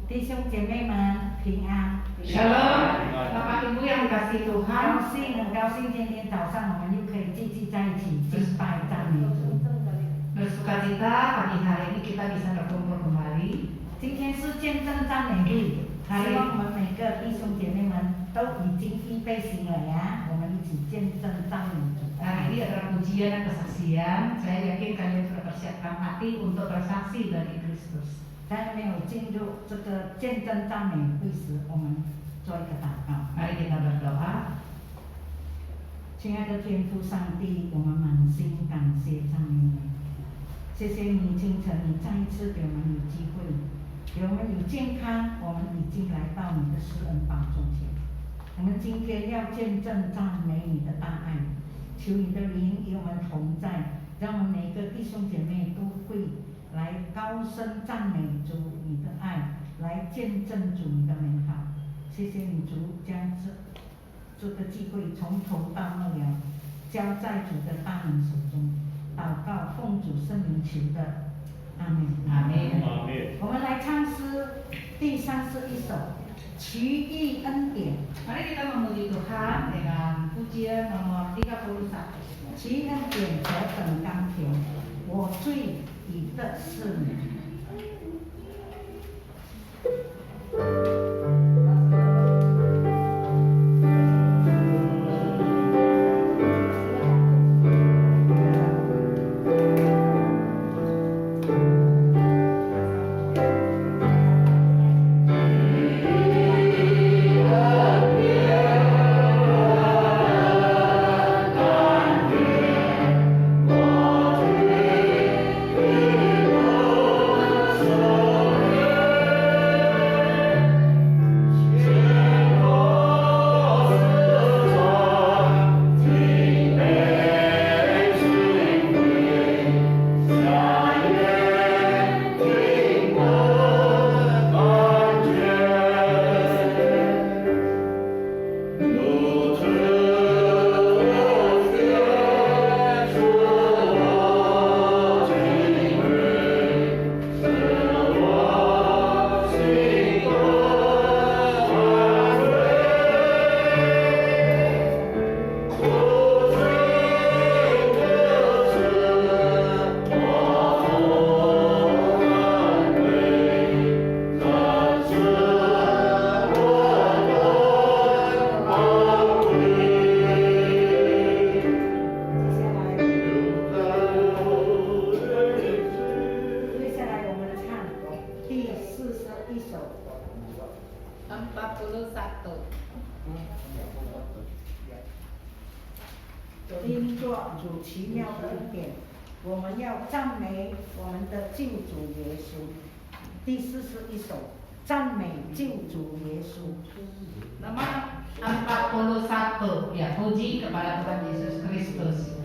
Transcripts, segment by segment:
弟兄姐妹们平安。Shalom, Bapak Ibu yang dikasihi 很 Tuhan. 高兴今天早上我们又可以继续在一起敬拜赞美主。 Bersukacita pagi hari ini kita bisa berkumpul kembali. 今天是见证赞美日，希望我们每个弟兄姐妹们都已经预备行了呀，我们一起见证赞美主。 Hari ini adalah pujian dan kesaksian. Saya yakin kalian sudah persiapkan hati untuk bersaksi bagi Kristus. 在没有进入这个见证赞美会时，我们做一个祷告。 Mari kita berdoa. 亲爱的天父上帝，我们满心感谢赞美你，谢谢你清晨你再一次给我们有机会，给我们有健康，我们已经来到你的施恩宝座前。我们今天要见证赞美你的大爱，求你的灵与我们同在，让我们每个弟兄姐妹都会来高声赞美主你的爱，来见证主你的美好。谢谢你主将这个机会从头到末了交在主的大能手中，祷告奉主圣名求的，阿门。阿门。我们来唱诗第31首《奇异恩典》。 Mari kita memuji Tuhan dengan pujian nomor 31. 奇异恩典何等甘甜，我罪已得赦免。 因作主奇妙的恩典，我们要赞美我们的救主耶稣。第41首，赞美救主耶稣。 Nomor 41, ya, puji kepada Tuhan Yesus Kristus.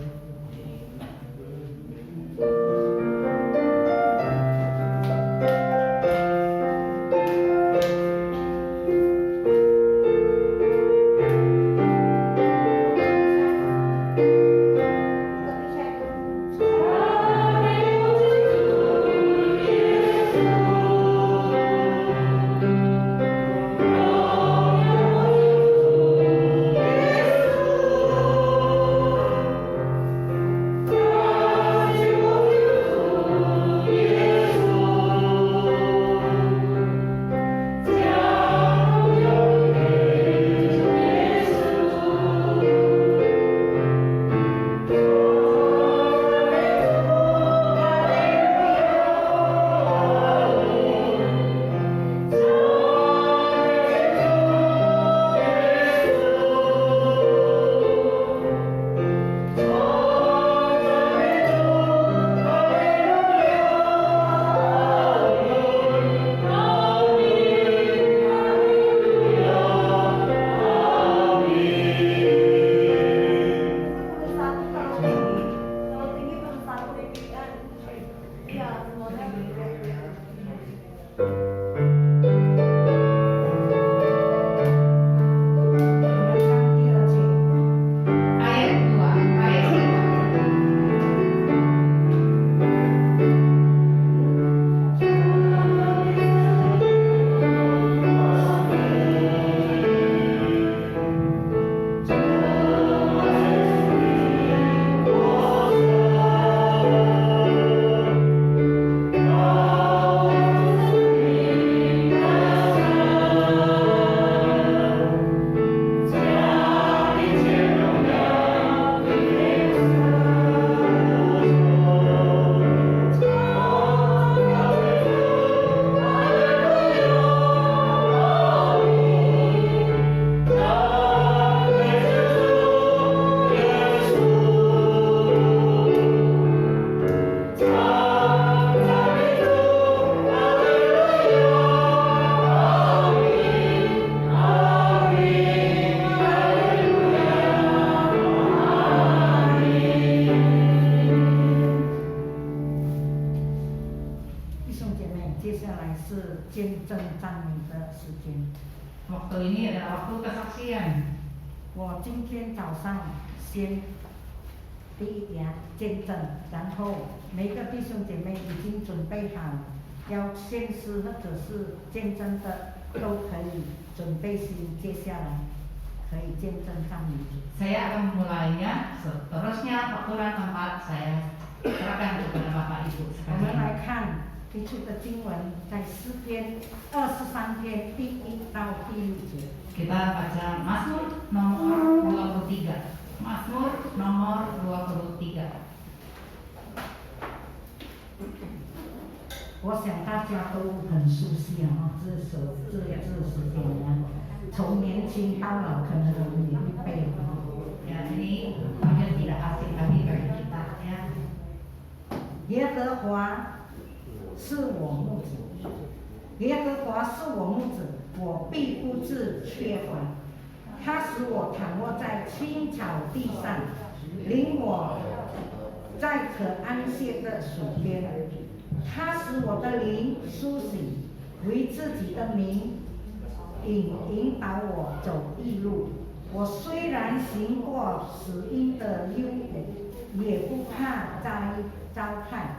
接下来是见证赞美的时间。 Waktu ini adalah waktu kesaksian. 我今天早上先第一点见证，然后每个弟兄姐妹已经准备好要献诗或者是见证的，都可以准备心，接下来可以见证赞美主。 Saya akan memulainya. Seterusnya pengaturan tempat saya serahkan kepada Bapak Ibu 我们 sekalian. 来看一处的经文，在诗篇23篇第1到第6节。 Kita baca Mazmur nomor 23. Mazmur nomor 23. 我想大家都很熟悉啊，这首诗篇啊，从年轻到老，可能我们也会背啊。 Ya, ini mungkin tidak asing lagi bagi kita ya. 耶和华是我牧者，耶和华是我牧者，我必不致缺乏。他使我躺卧在青草地上，领我在可安歇的水边。他使我的灵苏醒，为自己的名引导我走义路。我虽然行过死荫的幽谷，也不怕遭害，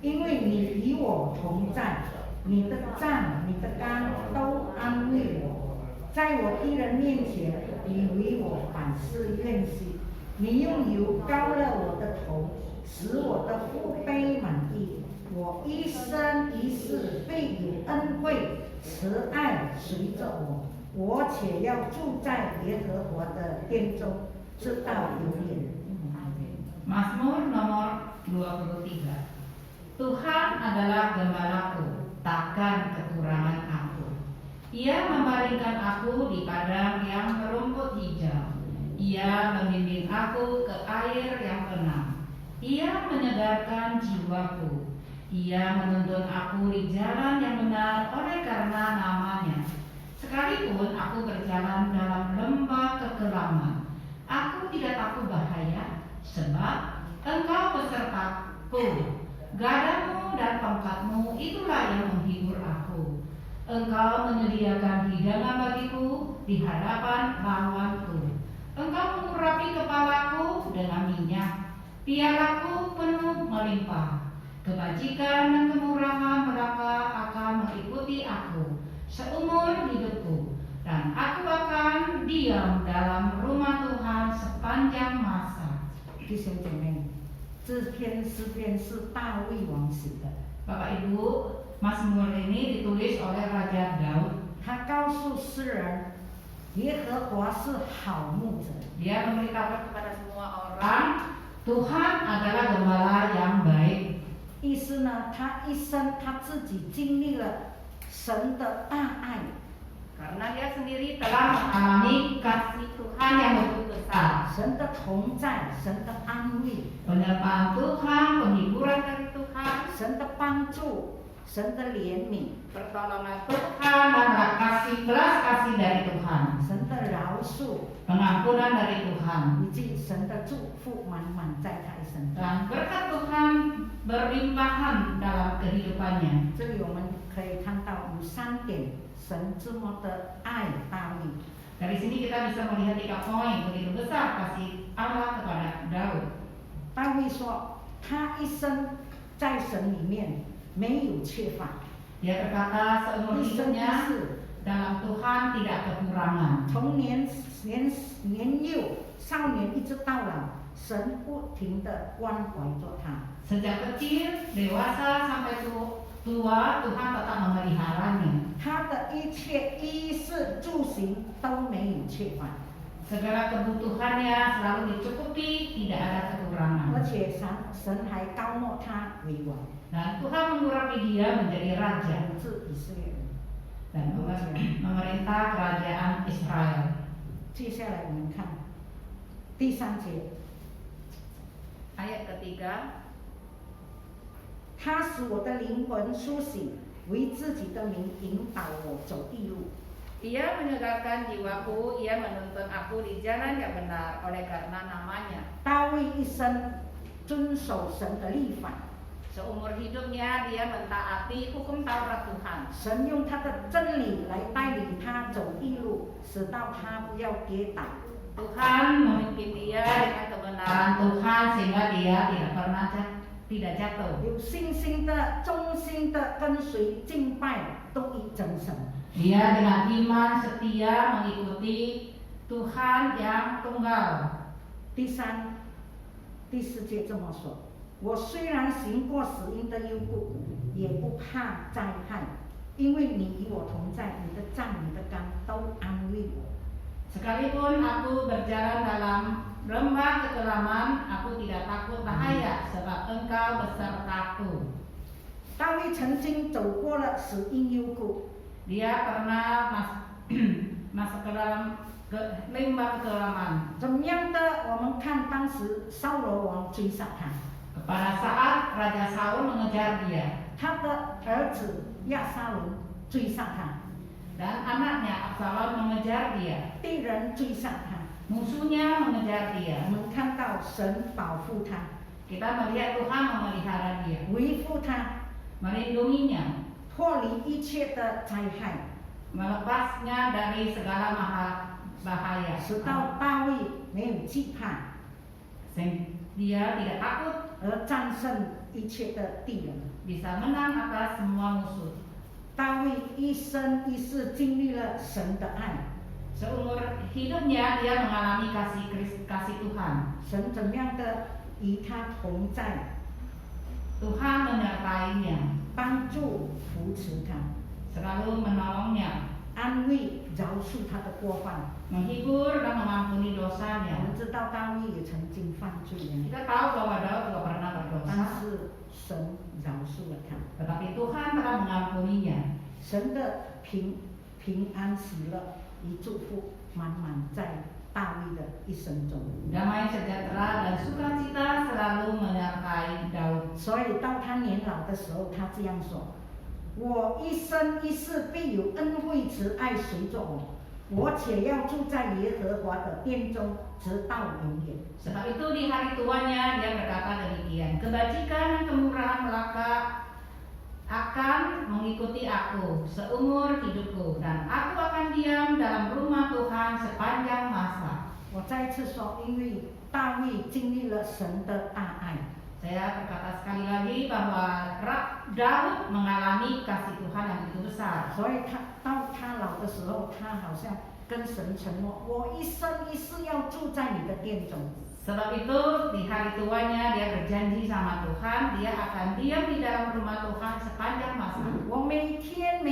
因为你与我同在，你的杖、你的竿都安慰我。在我敌人面前，你为我百事愿喜。你用油膏了我的头，使我的腹背满意。我一生一世必有恩惠、慈爱随着我。 我且要住在耶和华的殿中，直到永远。 Mazmur nomor 23. Tuhan adalah gembalaku, takkan kekurangan aku. Ia membaringkan aku di padang yang berumput hijau. Ia membimbing aku ke air yang tenang. Ia menyegarkan jiwaku. Ia menuntun aku di jalan yang benar oleh karena namanya. Sekalipun aku berjalan dalam lembah kekelaman, aku tidak takut bahaya, sebab Engkau besertaku. Gadamu dan tongkatmu itulah yang menghibur aku. Engkau menyediakan hidangan bagiku di hadapan lawanku. Engkau mengurapi kepalaku dengan minyak, pialaku penuh melimpah. Kebajikan dan kemurahan mereka akan mengikuti aku seumur hidupku, dan aku akan diam dalam rumah Tuhan sepanjang masa. 弟兄姐妹，这篇诗篇是大卫王写的。 Bapak Ibu, Mazmur ini ditulis oleh Raja Daud. 他告诉诗人，耶和华是好牧者。 Dia memberitahukan kepada semua orang, Tuhan adalah gembala yang baik. 意思呢，他一生他自己经历了神的大爱， Karena dia sendiri telah mengalami kasih Tuhan yang begitu besar. 神的同在，神的安慰， Penyertaan Tuhan, penghiburan dari Tuhan, 神的帮助，神的怜悯， pertolongan Tuhan dan belas kasih dari Tuhan, 神的饶恕， pengampunan dari Tuhan, 以及神的祝福满满在他身上。 dan berkat Tuhan berlimpahan dalam kehidupannya. 这里我们可以看到有3点，神这么的爱大卫。 Dari sini kita bisa melihat 3 poin begitu besar kasih Allah kepada Daud. 大卫说，他一生在神里面没有缺乏， Dia berkata seumur 一生一 hidupnya 世， dalam Tuhan tidak kekurangan. 从年幼、少年一直到老，神不停的关怀着他。 Sejak kecil, dewasa sampai tua, Tuhan tetap memeliharanya. 他的一切衣食住行都没有缺乏， Segala kebutuhannya selalu dicukupi, tidak ada kekurangan. 而且神还高莫他为王， Dan Tuhan mengurapi dia menjadi raja 统治以色列人。 dan memerintah kerajaan Israel. 接下来我们看第3节， Ayat ketiga, 他使我的灵魂苏醒，为自己的名引导我走义路。 Ia menyegarkan jiwaku, ia menuntun aku di jalan yang benar oleh karena namanya. 大卫一生遵守神的律法， Seumur hidupnya dia mentaati hukum Taurat Tuhan. 神用他的真理来带领他走义路，使到他不要跌倒。 Tuhan memimpin dia dengan kebenaran Tuhan sehingga dia tidak jatuh. 有信心的、忠心的跟随敬拜，都以真神。 Dia dengan iman setia mengikuti Tuhan yang tunggal. 第四节这么说：我虽然行过死荫的幽谷，也不怕灾害，因为你与我同在，你的杖、你的竿都安慰我。 Sekalipun aku berjalan dalam lembah kekelaman, aku tidak takut bahaya, sebab Engkau besertaku. 大卫曾经走过了死荫幽谷， Dia pernah masuk ke dalam lembah kekelaman. 怎么样的？我们看当时扫罗王追杀他， Pada saat Raja Saul mengejar dia 他的儿子亚撒龙追杀他， dan anaknya Absalom mengejar dia, 敌人追杀他。 musuhnya mengejar 我 dia. 们看到神保护他， Kita melihat Tuhan memelihara dia, 维护他， melindunginya, 脱离一切的灾害， melepasnya dari segala bahaya. 使到大卫没有惧怕， Dia tidak takut, 而战胜一切的敌人。 bisa menang atas semua musuh. 大卫一生一世经历了神的爱， Seumur hidupnya dia mengalami kasih Tuhan. 神怎么样的与他同在， Tuhan menyertainya, 帮助扶持他， selalu menolongnya, 安慰饶恕他的过犯。 menghibur dan mengampuni 我 dosanya. 们知道大卫也曾经犯罪呀， Kita tahu bahwa Daud juga pernah 但 berdosa, 是神饶恕了他。 tetapi Tuhan telah mengampuninya. 神的平安喜乐与祝福满满在大卫的一生中。 Damai sejahtera dan sukacita selalu menyertai Daud. 所以到他年老的时候，他这样说：“我一生一世必有恩惠慈爱随着我，我且要住在耶和华的殿中，直到永远。” Sebab itu di hari tuanya dia berkata demikian, kebajikan dan kemurahan belaka akan mengikuti aku seumur hidupku, dan aku akan diam dalam rumah Tuhan sepanjang masa. 我再次说，因为大卫经历了神的大爱， Saya berkata sekali lagi bahwa Daud mengalami kasih Tuhan yang begitu besar. 所以到他老的时候，他好像跟神承诺：“我一生一世要住在你的殿中。” Sebab itu di hari tuanya dia berjanji sama Tuhan, dia akan diam di dalam rumah Tuhan sepanjang masa. 我每天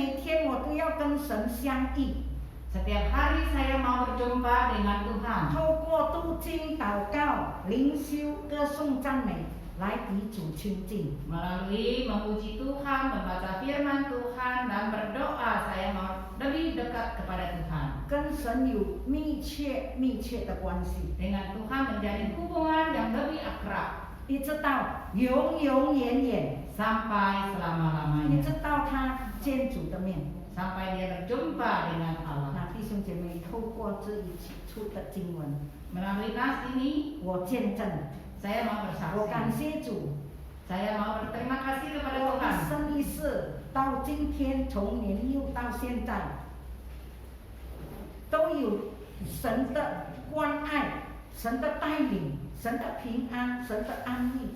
我都要跟神相遇， Setiap hari saya mau berjumpa dengan Tuhan. 透过读经、祷告、灵修、歌颂、赞美，来与主亲近。 Melalui memuji Tuhan, membaca firman Tuhan, dan berdoa, saya mau lebih dekat kepada Tuhan. 跟神有密切的关系， Dengan Tuhan menjalin hubungan yang lebih akrab 一直到永远， sampai 一 selama-lamanya, 直到他见主的面。 sampai dia berjumpa dengan Allah. 那弟兄姐妹，透过这一起处的经文， Melalui nas ini, 我见证， saya mau 我感 bersaksi. 谢主， Saya mau berterima kasih kepada 我一 Tuhan. 生一世到今天，从年幼到现在，都有神的关爱、神的带领、神的平安、神的安慰、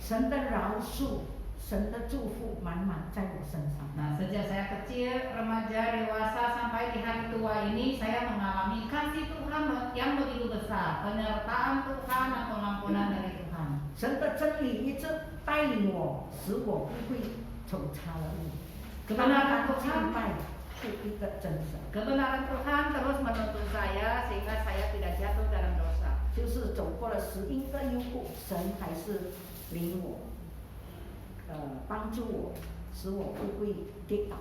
神的饶恕、神的祝福满满在我身上。 Nah, sejak saya kecil, remaja, dewasa, sampai di hari tua ini, saya mengalami kasih Tuhan yang begitu besar, penyertaan Tuhan dan pengampunan dari Tuhan. 神的真理一直带领我，使我不会走差了路。 Kebenaran 敬 Tuhan, 拜是一个真神， kebenaran Tuhan terus menuntun saya sehingga saya tidak jatuh dalam dosa. 就是走过了死荫的幽谷，神还是领我，帮助我，使我不会跌倒。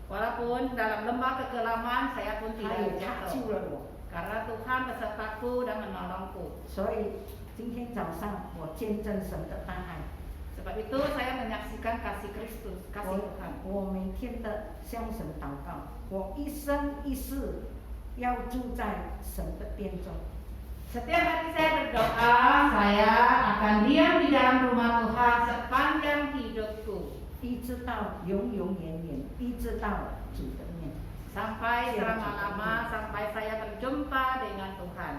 Walaupun dalam lembah kekelaman, saya pun 他也 tidak 他救 jatuh. 了我， Karena Tuhan besertaku dan menolongku. 所以今天早上我见证神的大爱。 Sebab itu saya menyaksikan kasih Kristus, kasih Tuhan. 我每天的向神祷告，我一生一世要住在神的殿中。Setiap hari saya berdoa, saya akan diam di dalam rumah Tuhan sepanjang hidupku. 一直到永永远远，一直到主的面。 Sampai selama-lama, sampai saya berjumpa dengan Tuhan.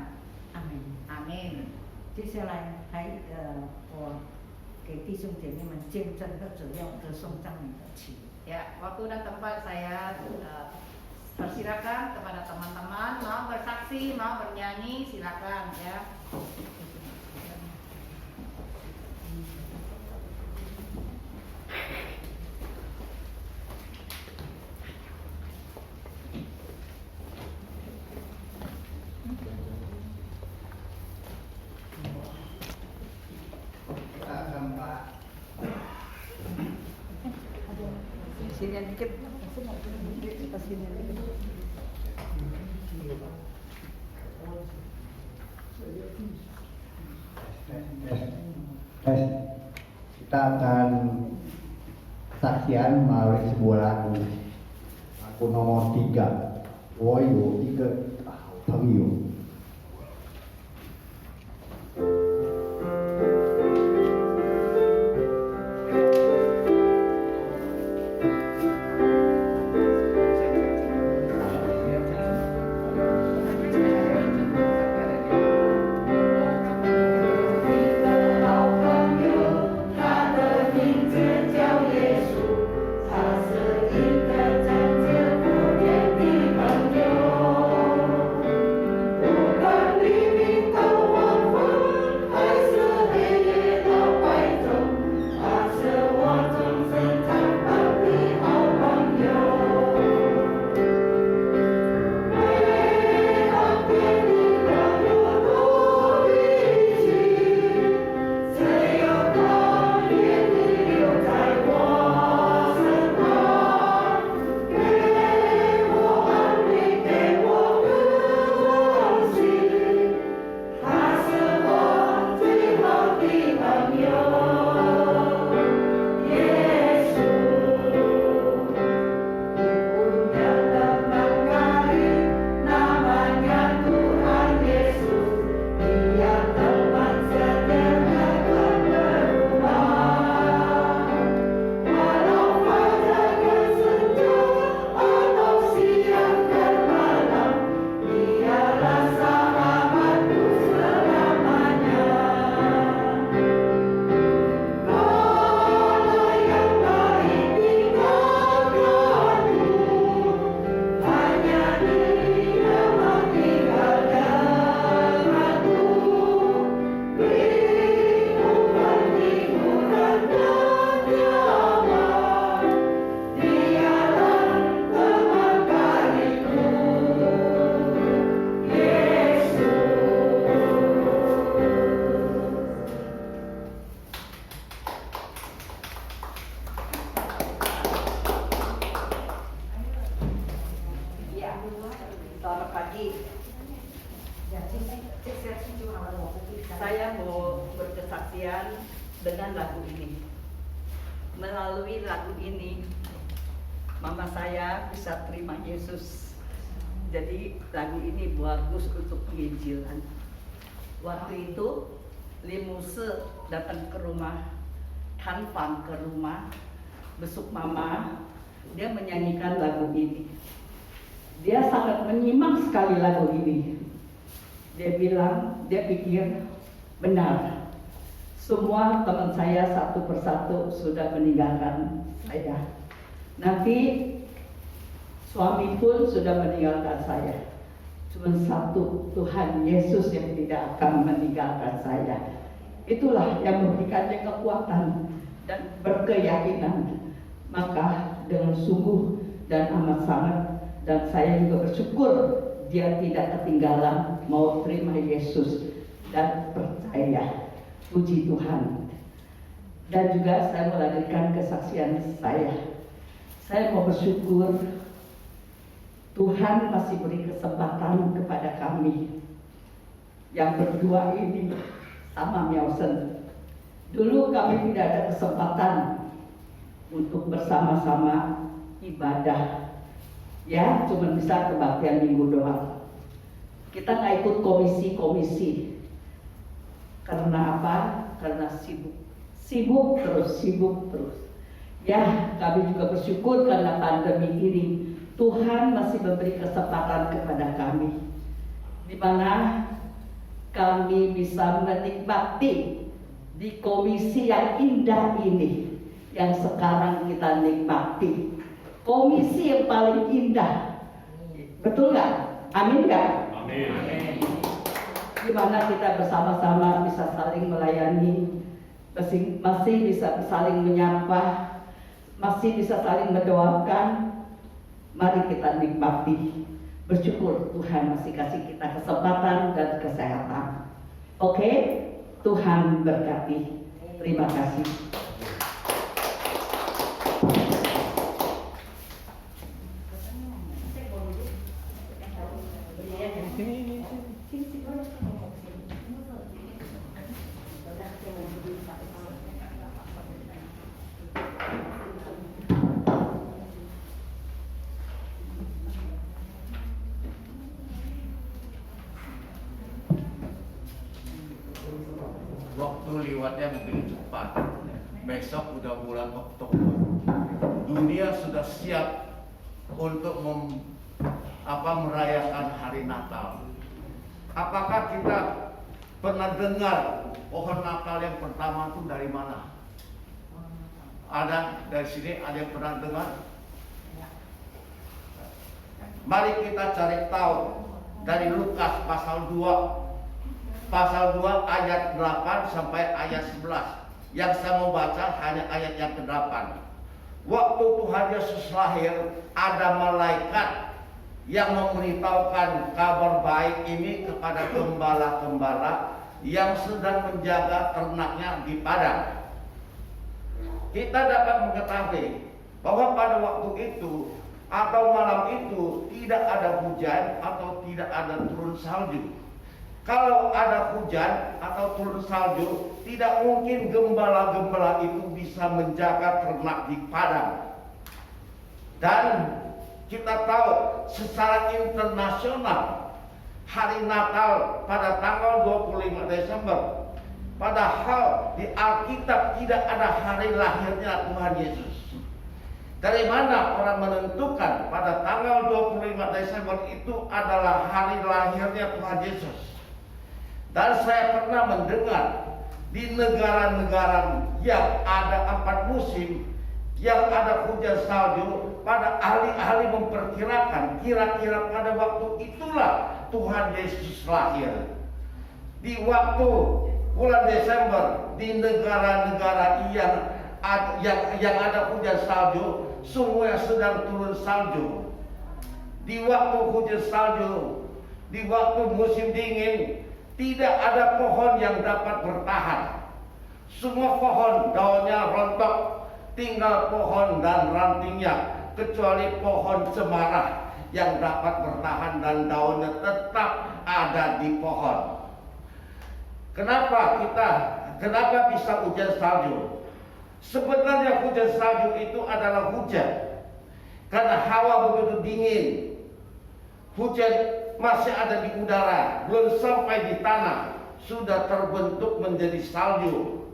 阿门。 Amin. 接下来我给弟兄姐妹们见证或者要歌颂赞美的曲。 Ya, waktu dan tempat saya persilakan kepada teman-teman mau bersaksi, mau bernyanyi, silakan ya. Sini dikit, kita sini dikit. Kita akan saksian melalui sebuah lagu. Lagu nomor 3, 我有一个好朋友。 Selamat pagi. Saya mau berkesaksian dengan lagu ini. Melalui lagu ini, mama saya bisa terima Yesus. Jadi lagu ini bagus untuk penginjilan. Waktu itu, Limuse datang ke rumah, Kanfang ke rumah, besuk mama, dia menyanyikan lagu ini. Dia sangat menyimak sekali lagu ini. Dia bilang, dia pikir benar. Semua teman saya satu persatu sudah meninggalkan saya. Nanti suami pun sudah meninggalkan saya. Cuma satu, Tuhan Yesus yang tidak akan meninggalkan saya. Itulah yang memberikannya kekuatan dan berkeyakinan. Maka dengan sungguh dan amat sangat, dan saya juga bersyukur dia tidak ketinggalan mau terima Yesus dan percaya. Puji Tuhan. Dan juga saya melanjutkan kesaksian saya. Saya mau bersyukur Tuhan masih beri kesempatan kepada kami yang berdua ini sama Miausen. Dulu kami tidak ada kesempatan untuk bersama-sama ibadah. Ya, cuma bisa kebaktian minggu doang. Kita nggak ikut komisi-komisi. Karena apa? Karena sibuk terus. Ya, kami juga bersyukur karena pandemi ini Tuhan masih memberi kesempatan kepada kami, di mana kami bisa menikmati di komisi yang indah ini, yang sekarang kita nikmati. Komisi yang paling indah, betul nggak? Amin nggak? Amin. Di mana kita bersama-sama bisa saling melayani, masih bisa saling menyapa, masih bisa saling mendoakan. Mari kita nikmati. Bersyukur Tuhan masih kasih kita kesempatan dan kesehatan. Oke, Tuhan berkati. Terima kasih. Waktu lewatnya begitu cepat. Besok udah bulan Oktober. Dunia sudah siap untuk merayakan hari Natal. Apakah kita pernah dengar pohon Natal yang pertama itu dari mana? Ada dari sini, ada yang pernah dengar? Mari kita cari tahu dari Lukas pasal 2 ayat 8 sampai ayat 11. Yang saya mau baca hanya ayat yang ke-8. Waktu Tuhan Yesus lahir, ada malaikat yang memberitahukan kabar baik ini kepada gembala-gembala yang sedang menjaga ternaknya di padang. Kita dapat mengetahui bahwa pada waktu itu atau malam itu tidak ada hujan atau tidak ada turun salju. Kalau ada hujan atau turun salju, tidak mungkin gembala-gembala itu bisa menjaga ternak di padang. Dan kita tahu secara internasional hari Natal pada tanggal 25 Desember. Padahal di Alkitab tidak ada hari lahirnya Tuhan Yesus. Dari mana orang menentukan pada tanggal 25 Desember itu adalah hari lahirnya Tuhan Yesus? Dan saya pernah mendengar di negara-negara yang ada 4 musim, yang ada hujan salju, pada ahli-ahli memperkirakan kira-kira pada waktu itulah Tuhan Yesus lahir. Di waktu bulan Desember di negara-negara yang ada hujan salju, semua sedang turun salju. Di waktu hujan salju, di waktu musim dingin, tidak ada pohon yang dapat bertahan. Semua pohon daunnya rontok, tinggal pohon dan rantingnya, kecuali pohon cemara yang dapat bertahan dan daunnya tetap ada di pohon. Kenapa bisa hujan salju? Sebenarnya hujan salju itu adalah hujan karena hawa begitu dingin. Hujan masih ada di udara, belum sampai di tanah, sudah terbentuk menjadi salju.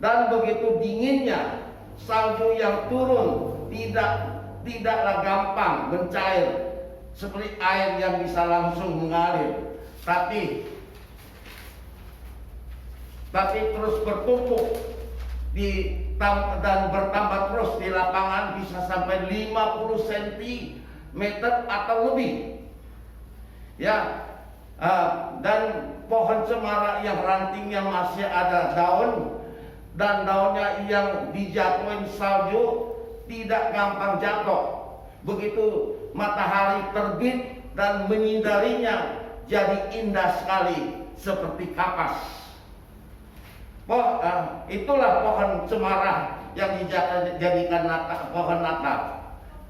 Dan begitu dinginnya, salju yang turun tidaklah gampang mencair seperti air yang bisa langsung mengalir, tapi terus bertumpuk dan bertambah terus di lapangan, bisa sampai 50 cm atau lebih. Ya, dan pohon cemara yang rantingnya masih ada daun dan daunnya yang dijatuhin salju tidak gampang jatuh. Begitu matahari terbit dan menyinarinya, jadi indah sekali seperti kapas. Itulah pohon cemara yang dijadikan pohon Natal.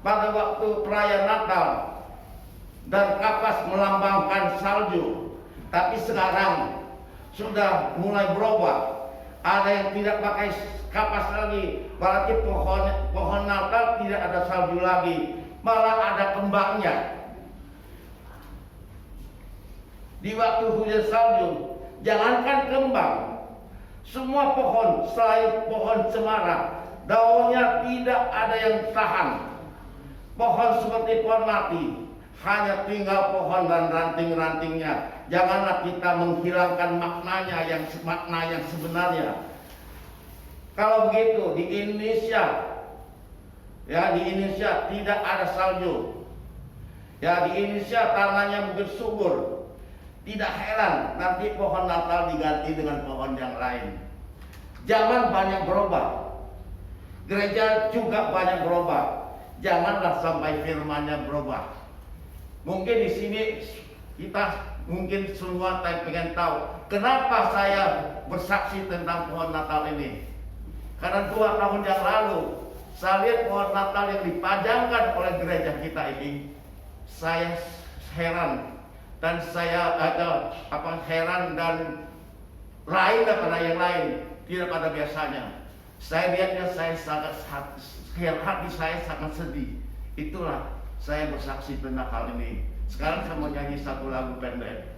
Pada waktu perayaan Natal, dan kapas melambangkan salju. Tapi sekarang sudah mulai berubah. Ada yang tidak pakai kapas lagi, berarti pohon Natal tidak ada salju lagi, malah ada kembangnya. Di waktu hujan salju, jangankan kembang, semua pohon selain pohon cemara, daunnya tidak ada yang tahan. Pohon seperti pohon mati, hanya tinggal pohon dan ranting-rantingnya. Janganlah kita menghilangkan makna yang sebenarnya. Kalau begitu di Indonesia, di Indonesia tidak ada salju. Di Indonesia tanahnya mungkin subur. Tidak heran nanti pohon Natal diganti dengan pohon yang lain. Zaman banyak berubah. Gereja juga banyak berubah. Janganlah sampai firman-Nya berubah. Mungkin di sini kita mungkin semua pengen tahu kenapa saya bersaksi tentang pohon Natal ini. Karena 2 tahun yang lalu saya lihat pohon Natal yang dipajangkan oleh gereja kita ini, saya heran dan saya heran dan lain daripada yang lain, tidak pada biasanya. Saya lihatnya hati saya sangat sedih. Itulah saya bersaksi tentang hal ini. Sekarang saya mau nyanyi satu lagu pendek.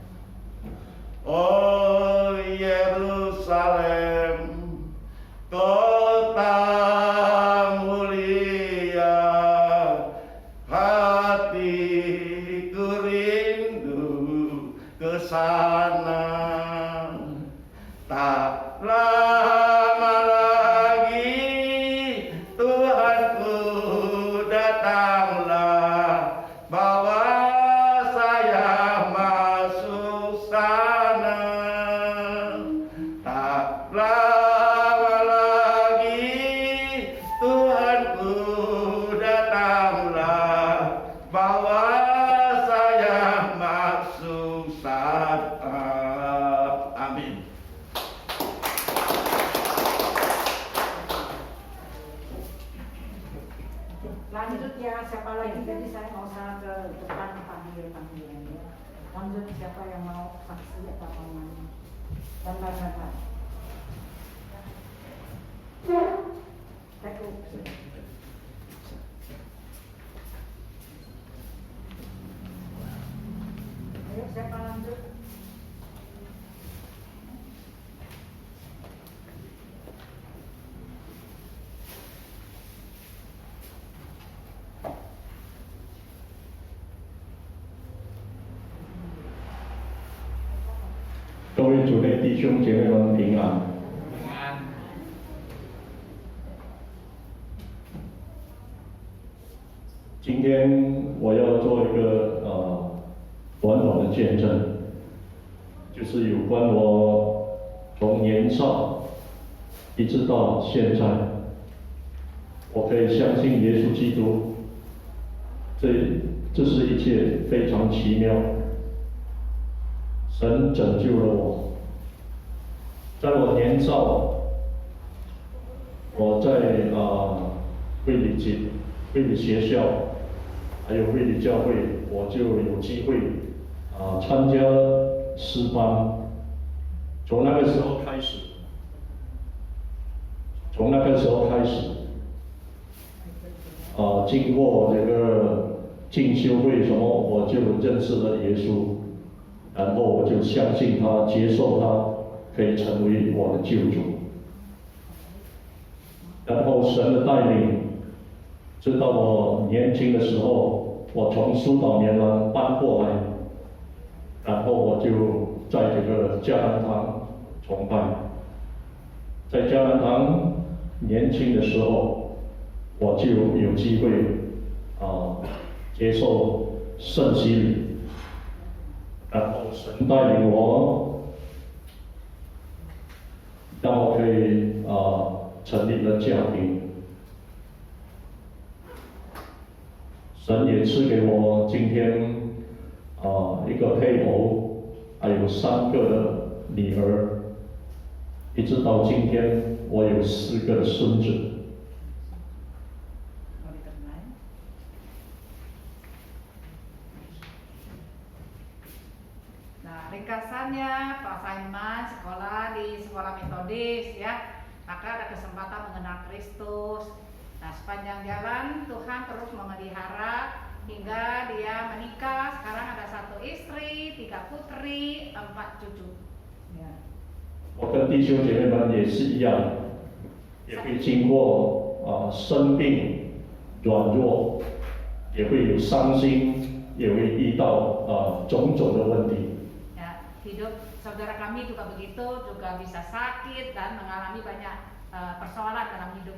Oh Yerusalem, kota mulia, hatiku rindu ke sana. Tak lama lagi Tuhanku datanglah, bawa saya masuk sana. Tak lama lagi Tuhanku datanglah, bawa saya masuk sana. Amin. Lanjut ya, siapa lagi? Jadi saya mau usah ke depan panggil-panggilan ya. Lanjut, siapa yang mau saksi atau mau nanya? Dan. Ayo, siapa lanjut?各位主内弟兄姐妹们平安。今天我要做一个短短的见证，就是有关我从年少一直到现在，我可以相信耶稣基督，这是一切非常奇妙。神拯救了我，在我年少，我在卫理学校，还有卫理教会，我就有机会参加诗班。从那个时候开始，经过这个进修会什么，我就认识了耶稣。然后我就相信他，接受他，可以成为我的救主。然后神的带领，直到我年轻的时候，我从苏岛棉兰搬过来，然后我就在这个迦南堂崇拜。在迦南堂年轻的时候，我就有机会接受圣洗礼。然后神带领我，让我可以成立了家庭。神也赐给我今天一个配偶，还有3个的女儿，一直到今天我有4个的孙子。Ringkasannya, Pak Saiman sekolah di sekolah metodis ya, maka ada kesempatan mengenal Kristus. Nah, sepanjang jalan Tuhan terus memelihara hingga dia menikah. Sekarang ada 1 istri, 3 putri, 4 cucu. Ya. 我跟弟兄姐妹们也是一样，也会经过生病、软弱，也会有伤心，也会遇到种种的问题。 Ya, hidup saudara kami juga begitu, juga bisa sakit dan mengalami banyak persoalan dalam hidup.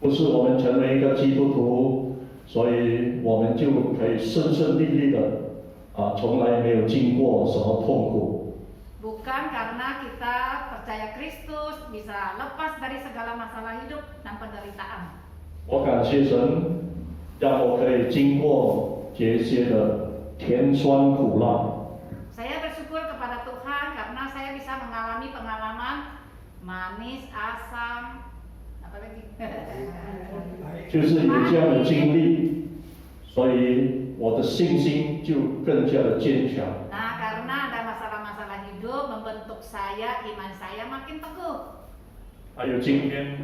不是我们成为一个基督徒，所以我们就可以顺顺利利的从来没有经过什么痛苦。 Bukan karena kita percaya Kristus bisa lepas dari segala masalah hidup dan penderitaan. 我感谢神，让我可以经过这些的甜酸苦辣。 Saya bersyukur kepada Tuhan karena saya bisa mengalami pengalaman manis, asam, apa lagi? 就是有这样的经历，所以我的信心就更加的坚强。 Nah, karena ada masalah-masalah hidup membentuk saya, iman saya makin teguh. 还有今天，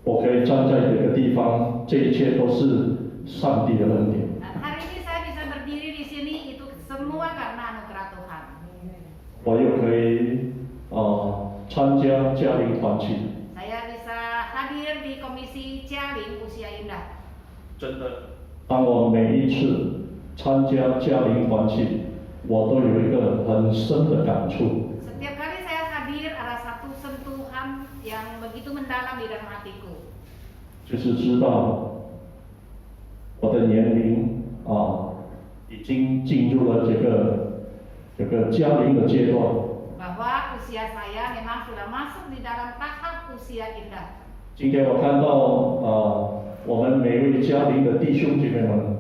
我可以站在这个地方，这一切都是上帝的恩典。 Dan hari ini saya bisa berdiri di sini itu semua karena anugerah Tuhan. 我又可以参加家庭团契。 Saya bisa hadir di Komisi Cialing Usia Indah. 真的，当我每一次参加家庭团契，我都有一个很深的感触。 Setiap kali saya hadir ada satu sentuhan yang begitu mendalam di dalam hatiku. 就是知道我的年龄已经进入了这个家庭的阶段。 Bahwa usia saya memang sudah masuk di dalam tahap usia indah. 今天我看到我们每位家庭的弟兄姐妹们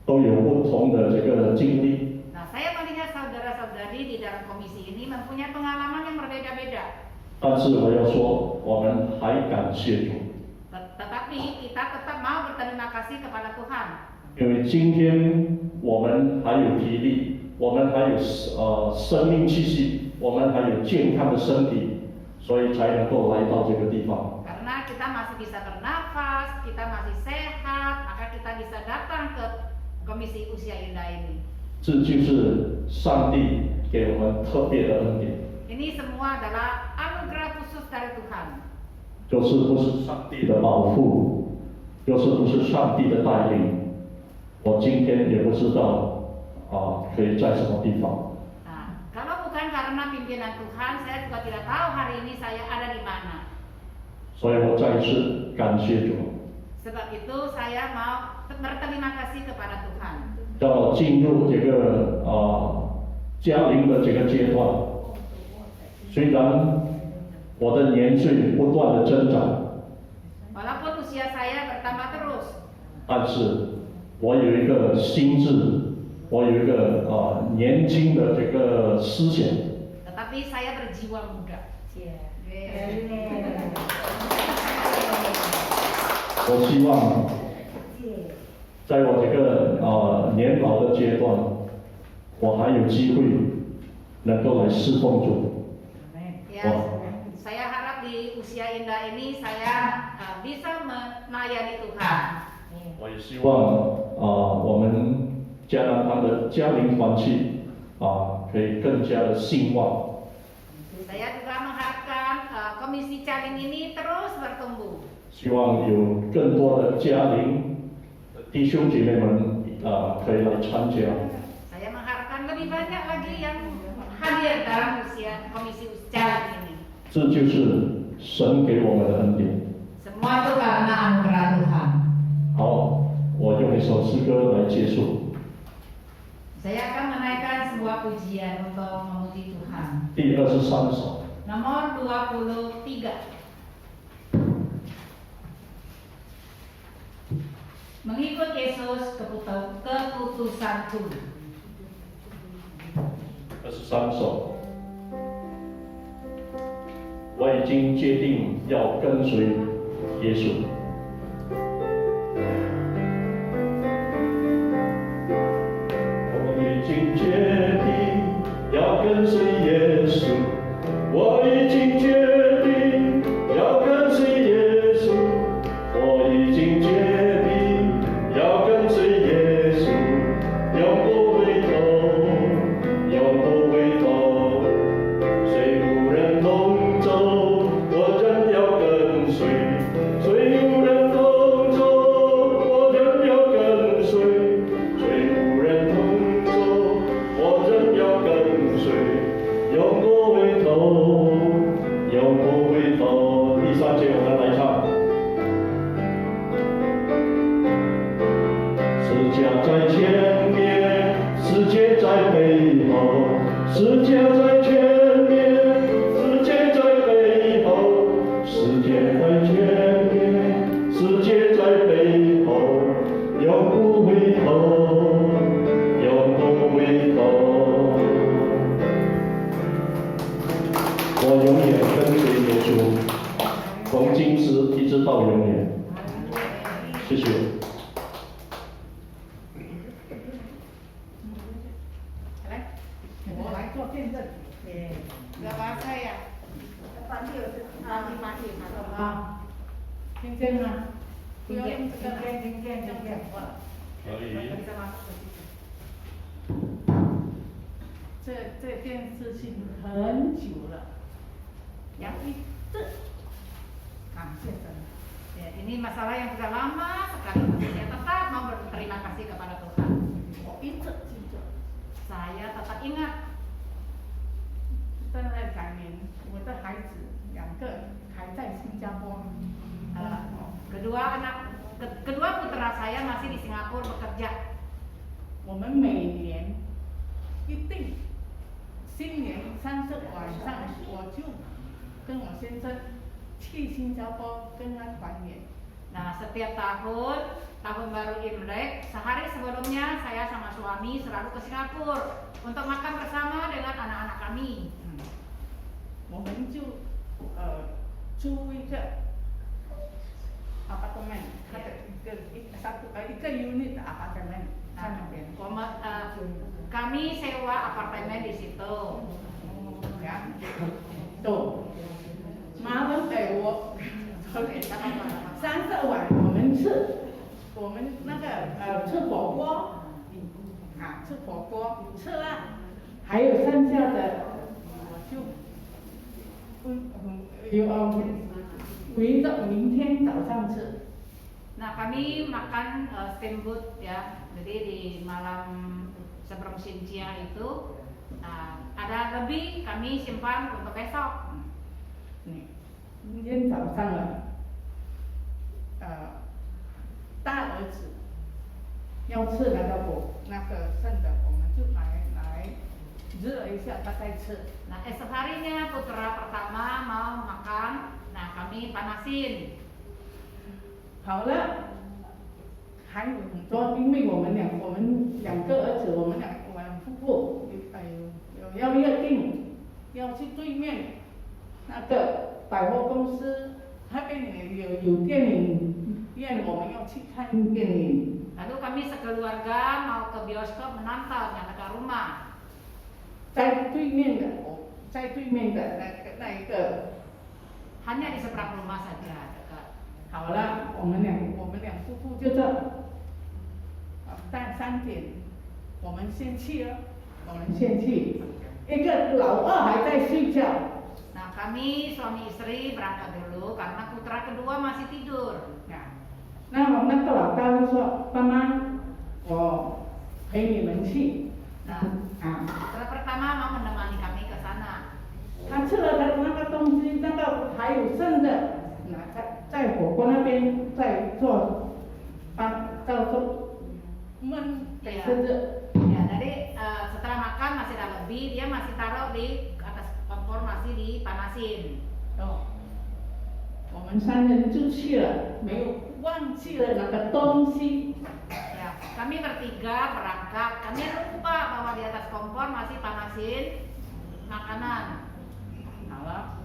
都有不同的这个经历。 Nah, saya melihat saudara-saudari di dalam komisi ini mempunyai pengalaman yang berbeda-beda. 但是我要说，我们还感谢主， Tetapi kita tetap mau berterima kasih kepada Tuhan. 因为今天我们还有体力，我们还有生命气息，我们还有健康的身体，所以才能够来到这个地方。 Karena kita masih bisa bernafas, kita masih sehat, maka kita bisa datang ke komisi usia indah ini. 这就是上帝给我们特别的恩典， Ini semua adalah anugerah khusus dari Tuhan. 就是不是上帝的保护，就是不是上帝的带领。我今天也不知道可以在什么地方。 Nah, kalau bukan karena pimpinan Tuhan, saya juga tidak tahu hari ini saya ada di mana. 所以我再一次感谢主， Sebab itu saya mau berterima kasih kepada Tuhan. 让我进入这个家庭的这个阶段。虽然我的年岁不断的增长， Walaupun usia saya bertambah terus, 但是我有一个心智，我有一个年轻的这个思想。 tetapi saya berjiwa muda. 我希望在我这个年老的阶段，我还有机会能够来侍奉主。 Ya, saya harap di usia indah ini saya bisa melayani Tuhan. 我也希望我们加拿大的家庭团契可以更加的兴旺。 Saya juga mengharapkan komisi Cialing ini terus bertumbuh. 希望有更多的家庭的弟兄姐妹们可以来参加。 Saya mengharapkan lebih banyak lagi yang hadir dalam komisi Cialing ini. 这就是神给我们的恩典。 Semua itu karena anugerah Tuhan. 好，我用一首诗歌来结束。 Saya akan menaikkan sebuah pujian untuk memuji Tuhan. 第23首。 Nomor 23. Mengikut Yesus keputusanku. 23首。我已经决定要跟随耶稣。 我已经决定要跟随耶稣，我已经决定要跟随耶稣，我已经决定要跟随耶稣，永不回头。世界在前面，世界在背后，世界在前面，世界在背后，世界在前面，世界在背后，永不回头，永不回头。我永远跟随耶稣，从今时一直到永远。谢谢。来，我来做见证。Berapa saya? À, trên trên mà. Trên trên. 可以。这件事情很久了， Yang itu. 感谢神。 Ya, ini masalah yang sudah lama sekali. Saya tetap mau berterima kasih kepada Tuhan. 我一直记着， Saya tetap ingat. 正在改年，我的孩子2个还在新加坡。 Kedua putra saya masih di Singapura bekerja. 我们每年一定新年30晚上，我就跟我先生去新加坡跟他团圆。 Nah, setiap tahun baru Imlek, sehari sebelumnya saya sama suami selalu ke Singapura untuk makan bersama dengan anak-anak kami. 我们就租一个 apartemen， 它的一个 unit 的 apartemen 在那边。 Kami sewa apartemen di situ. Ya, tuh, malam我30晚我们那个吃火锅，吃火锅吃了，还有剩下的我就回到明天早上吃。 Nah, kami makan steamboat ya. Jadi di malam sebelum Xinjia itu ada lebih kami simpan untuk besok. 今天早上大儿子要吃那个剩的，我们就来热一下，他再吃。 Nah, esok harinya putra pertama mau makan, nah kami panasin. 好了，还有很多，因为我们2个儿子，我们夫妇有要约定，要去对面那个百货公司，那边有电影院，我们要去看电影。 Lalu kami sekeluarga mau ke bioskop menonton yang dekat rumah. 在对面的那一个， Hanya di seberang rumah saja dekat. 好了，我们两夫妇就这，但3点，我们先去了，一个老二还在睡觉。 Nah, kami suami istri berangkat dulu karena putra kedua masih tidur. 那个老大就说：“妈妈，我陪你们去。” Nah, putra pertama mau menemani kami ke sana. 他吃了的那个东西，那个还有剩的，在火锅那边在做，到时候焖得吃着。 Ya, jadi setelah makan masih ada lebih, dia masih taruh di atas kompor masih dipanasin. 我们3人就去了，没有忘记了那个东西。 Ya, kami bertiga berangkat, kami lupa bahwa di atas kompor masih panasin makanan. 好了，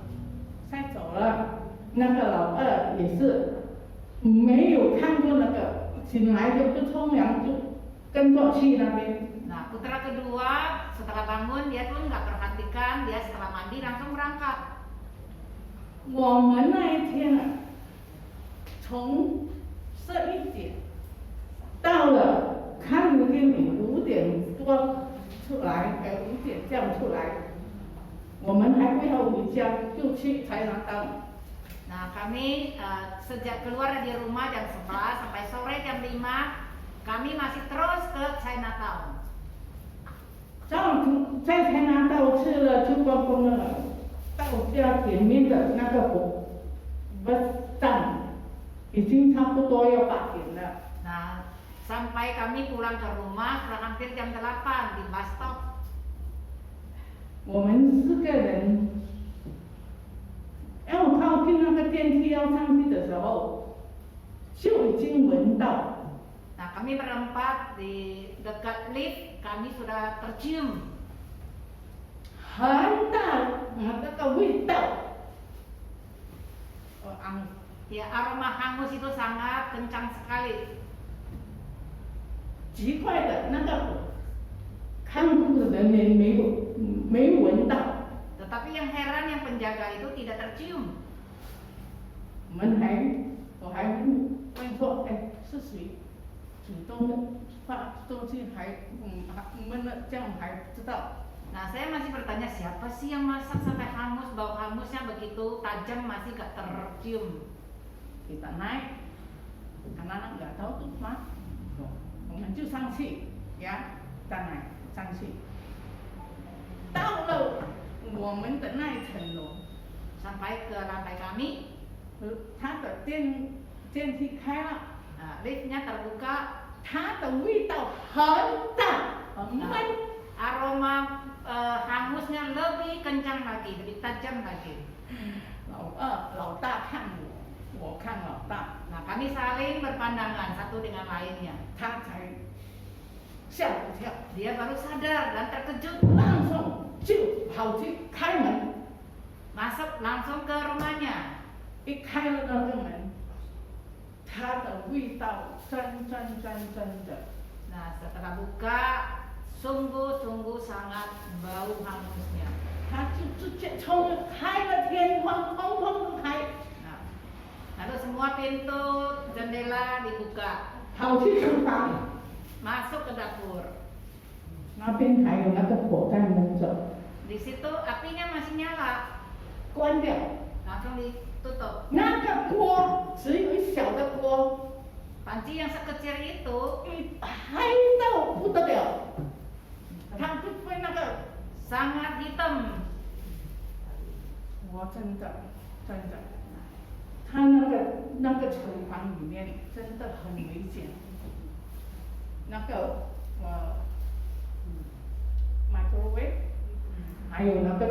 再走了，那个老二也是没有看过那个，醒来就不冲凉就跟着去那边。 Nah, putra kedua setelah bangun dia pun nggak perhatikan, dia setelah mandi langsung berangkat. 我们那一天从11点到了看电影5点多出来，5点这样出来，我们还不要回家，就去才拿到。 Nah, kami sejak keluar dari rumah jam 11 sampai sore jam 5, kami masih terus ke Chinatown. 在才拿到吃了就关公了，到家前面的那个bus站已经差不多要8点了。 Nah, sampai kami pulang ke rumah sudah hampir jam 8 di bus stop. 我们4个人要靠近那个电梯要上去的时候，就已经闻到 Nah, kami berempat di dekat lift, kami sudah tercium 很大那个味道，ya aroma hangus itu sangat kencang sekali. 奇怪的那个看护的人也没闻到， Tetapi yang heran yang penjaga itu tidak tercium. 我还问说，哎，是谁主动的发东西还闷了，这样还不知道。 Nah, saya masih bertanya siapa sih yang masak sampai hangus, bau hangusnya begitu tajam masih gak tercium. Kita naik, anak-anak nggak tahu tuh mas, 我们就上去，呀，再来上去。到了我们的那一层楼， Sampai ke lantai kami, 它的电梯开了， liftnya terbuka, 它的味道很大，很闷。 aroma hangusnya lebih kencang lagi, lebih tajam lagi. 老大看我看老大， Nah, kami saling berpandangan satu dengan lainnya. 他才吓一跳， Dia baru sadar dan terkejut, 马上就跑去开门， masuk langsung ke rumahnya. 一开了那个门，它的味道真的。 Nah, setelah buka, sungguh-sungguh sangat bau hangusnya. 他就直接开了天窗，通通都开， Nah, lalu semua pintu jendela dibuka, 跑去厨房， masuk ke dapur. 那边还有那个火在闷着， Di situ apinya masih nyala, 关掉。 langsung ditutup. 那个锅只有一小的锅， Panci yang sekecil itu 黑到不得了，它就被那个， sangat hitam. 我真的，它那个厨房里面真的很危险，那个microwave， 还有那个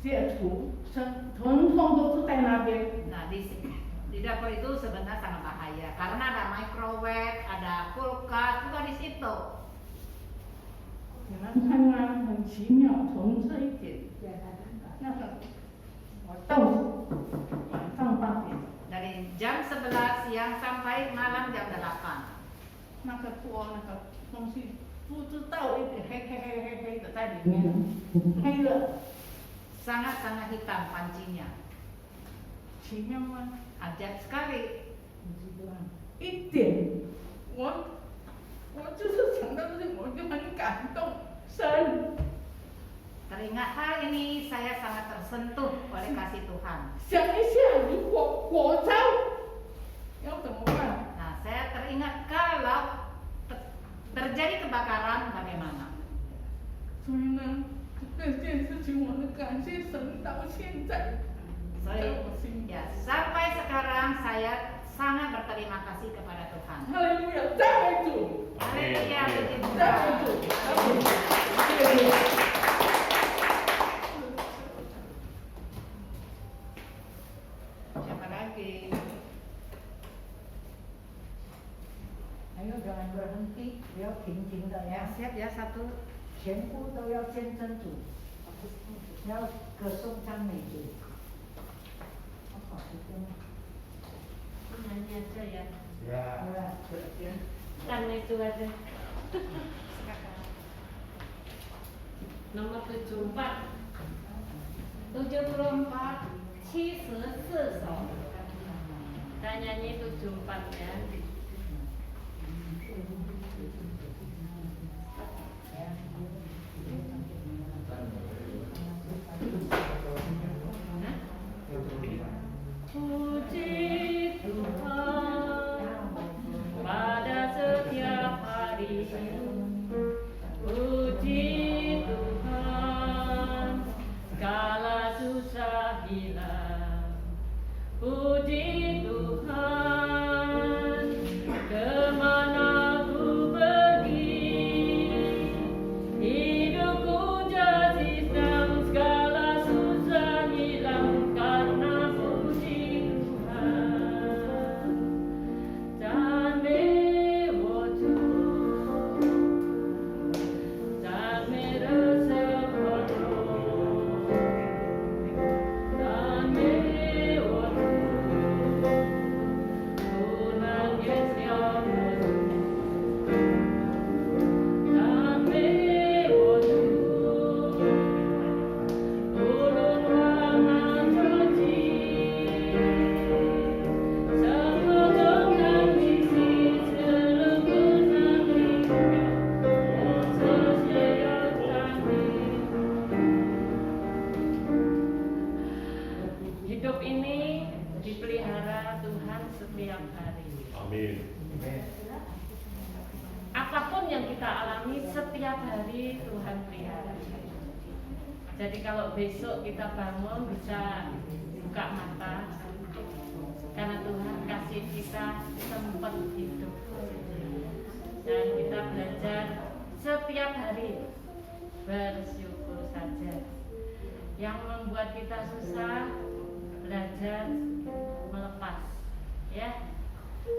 电厨，统统都是在那边。 Nah, di dapur itu sebenarnya sangat bahaya karena ada microwave, ada kulkas juga di situ. 你们看啊，很奇妙，从这一点，那个我到晚上8点， Dari jam 11 siang sampai malam jam 8. 那个锅那个东西不知道一点黑的在里面，黑的， Sangat-sangat hitam pancinya. 奇妙吗？ Ajaib sekali. 一点，我就是想到这里，我就很感动，神。 Teringat hal ini saya sangat tersentuh oleh kasih Tuhan. 想一下，如果火灾要怎么办？ Nah, saya teringat kalau terjadi kebakaran bagaimana. 所以呢，这件事情我的感谢神到现在， So, 在我心里。 ya, sampai sekarang saya sangat berterima kasih kepada Tuhan. 哈利路亚，赞美主， Haleluya, puji 赞美 Tuhan. 主，赞美主，谢谢。 Siapa lagi? Ayo jangan berhenti,要平静的 Ya, 呀， siap ya satu. 全部都要见证主，要歌颂赞美主。好好的， Hanya aja ya. Ya. Karena itu aja. Nomor 74. 74 74首 Kita nyanyi 74 ya. Puji Tuhan pada setiap hari. Puji Tuhan kala susah hilang. Puji Tuhan kita alami setiap hari Tuhan pelihara. Jadi kalau besok kita bangun bisa buka mata karena Tuhan kasih kita sempat hidup. Dan kita belajar setiap hari bersyukur saja. Yang membuat kita susah, belajar melepas, ya.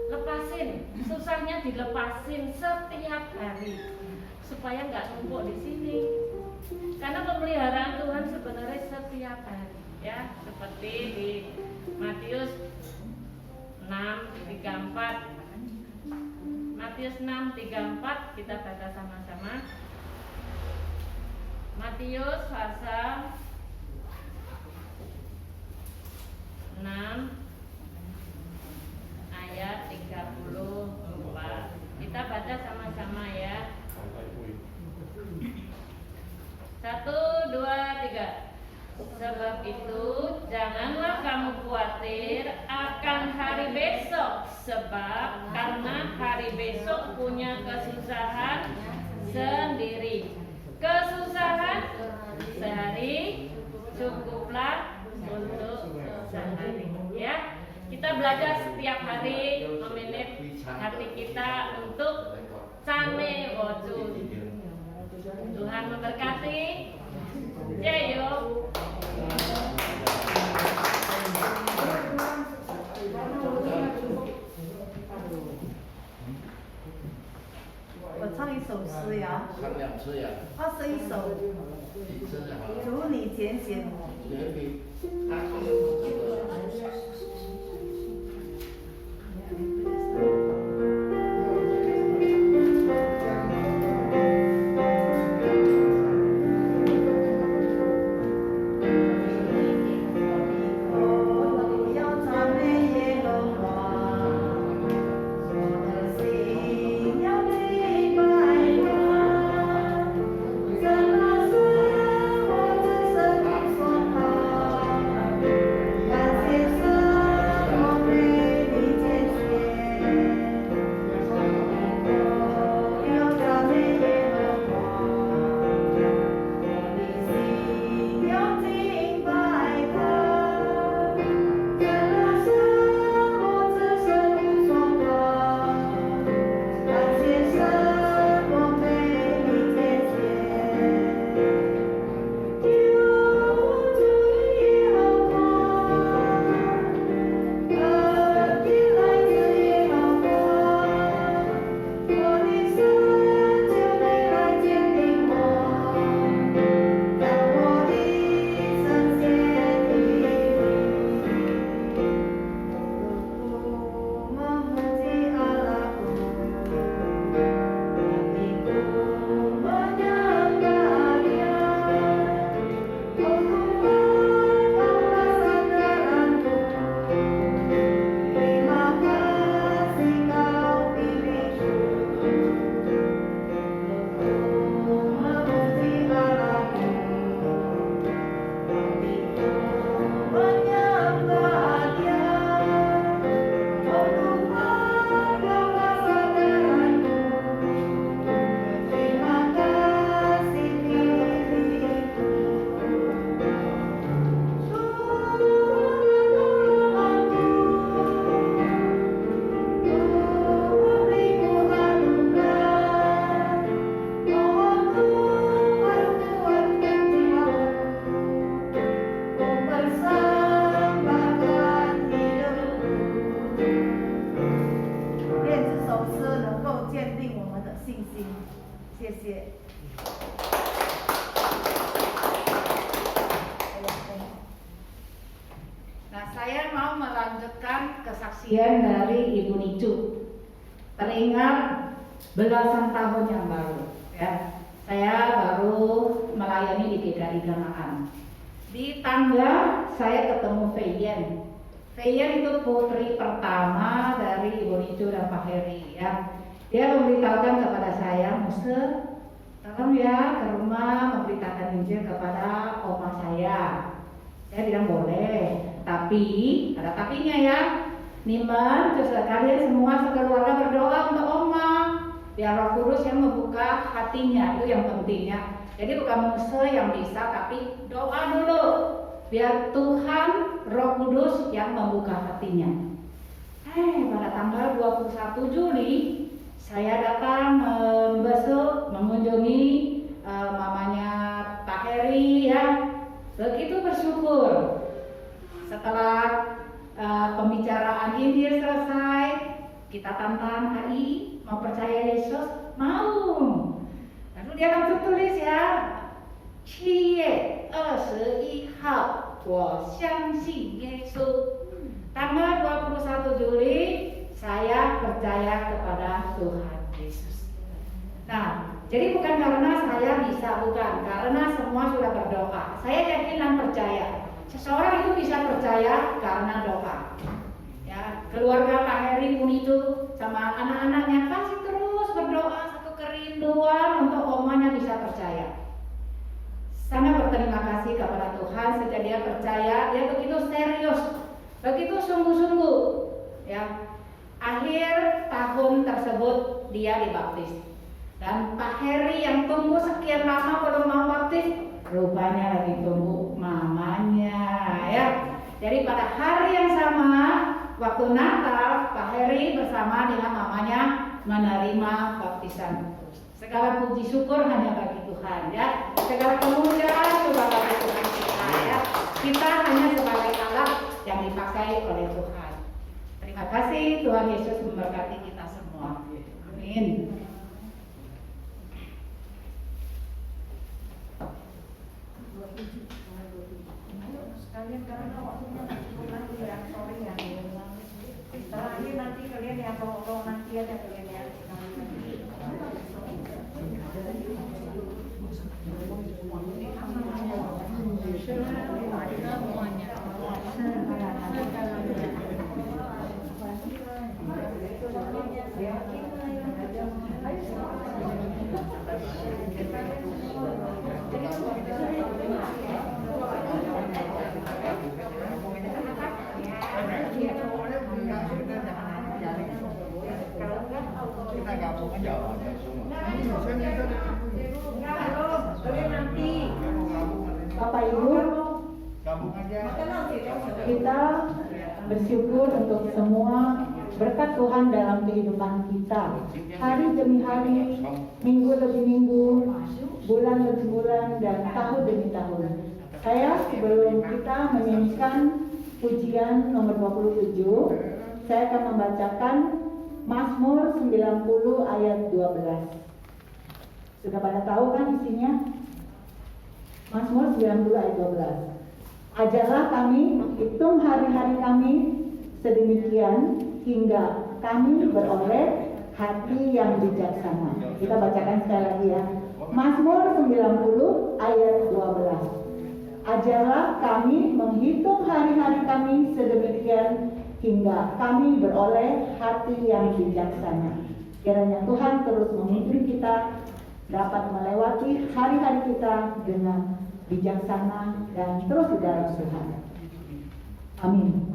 Lepasin, susahnya dilepasin setiap hari supaya nggak numpuk di sini. Karena pemeliharaan Tuhan sebenarnya setiap hari, ya. Seperti di Matius 6:34. Matius 6:34 kita baca sama-sama. Matius pasal 6 ayat 34. Kita baca sama-sama ya. 1, 2, 3. Sebab itu janganlah kamu khawatir akan hari besok, sebab karena hari besok punya kesusahan sendiri. Kesusahan sehari cukuplah untuk sehari, ya. Kita belajar setiap hari memanage hati kita untuk sane wojud. Tuhan memberkati. Jayo. 我唱一首诗呀，唱2次呀21首， ，1次就好了。主你拣选我。Kesaksian dari Ibu Nicu, teringat belasan tahun yang lalu, ya, saya baru melayani di GKI Ganaan. Di tangga saya ketemu Feyen. Feyen itu putri pertama dari Ibu Nicu dan Pak Heri, ya. Dia memberitahukan kepada saya, Muse, tolong ya ke rumah memberitakan Injil kepada oma saya. Saya bilang boleh, tapi ada tapinya ya. Niman, terus kalian semua sekeluarga berdoa untuk oma. Biar Roh Kudus yang membuka hatinya, itu yang pentingnya. Jadi bukan Mose yang bisa, tapi doa dulu. Biar Tuhan Roh Kudus yang membuka hatinya. Pada tanggal 21 Juli saya datang mengunjungi mamanya Pak Heri ya. Begitu bersyukur. Setelah pembicaraan Injil selesai, kita tantang Ari mau percaya Yesus, mau. Lalu dia langsung tulis ya, 7月21号我相信耶稣. Tanggal 21 Juli saya percaya kepada Tuhan Yesus. Nah, jadi bukan karena saya bisa, bukan, karena semua sudah berdoa. Saya yakin dan percaya. Seseorang itu bisa percaya karena doa. Ya, keluarga Pak Heri pun itu sama anak-anaknya pasti terus berdoa, satu kerinduan untuk omanya bisa percaya. Sangat berterima kasih kepada Tuhan sejak dia percaya, dia begitu serius, begitu sungguh-sungguh. Ya, akhir tahun tersebut dia dibaptis. Dan Pak Heri yang tunggu sekian lama belum mau baptis, rupanya lagi tunggu mamanya. Ya, jadi pada hari yang sama, waktu Natal, Pak Heri bersama dengan mamanya menerima baptisan. Segala puji syukur hanya bagi Tuhan ya. Segala kemuliaan coba bagi Tuhan kita ya. Kita hanya sebagai alat yang dipakai oleh Tuhan. Terima kasih, Tuhan Yesus memberkati kita semua. Amin. Sekalian karena waktunya nanti ya, sore ya. Terakhir nanti kalian yang kalau nanti ada kalian yang Kita gabung aja nanti Bapak Ibu, kita bersyukur untuk semua berkat Tuhan dalam kehidupan kita. Hari demi hari, minggu demi minggu, bulan demi bulan, dan tahun demi tahun. Saya sebelum kita menyanyikan pujian nomor 27, saya akan membacakan Mazmur 90 ayat 12. Sudah pada tahu kan isinya? Mazmur 90 ayat 12. Ajarlah kami menghitung hari-hari kami sedemikian hingga kami beroleh hati yang bijaksana. Kita bacakan sekali lagi ya. Mazmur 90 ayat 12. Ajarlah kami menghitung hari-hari kami sedemikian hingga kami beroleh hati yang bijaksana. Kiranya Tuhan terus memimpin kita dapat melewati hari-hari kita dengan bijaksana dan terus di dalam Tuhan. Amin.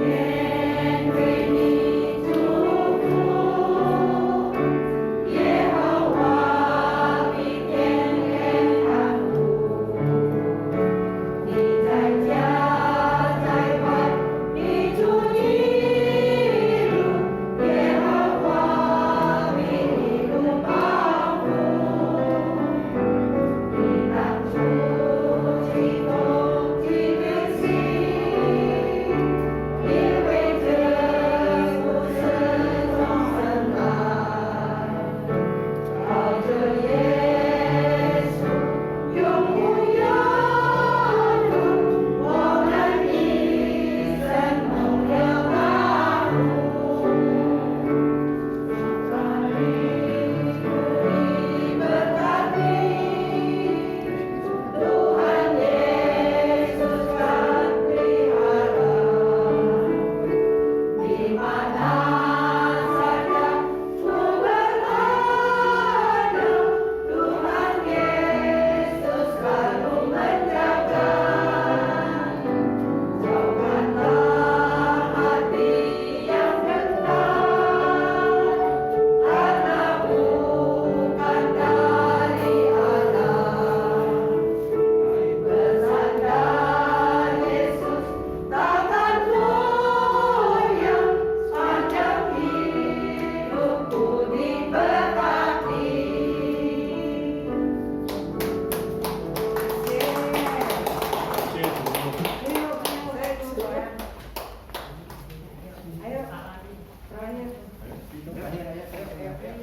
Yeah.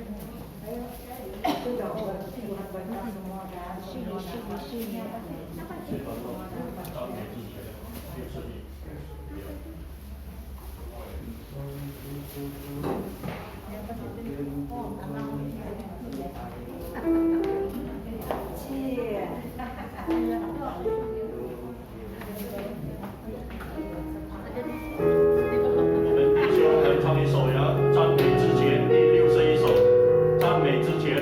我们弟兄来唱一首呀，赞美之前第61首，赞美之前。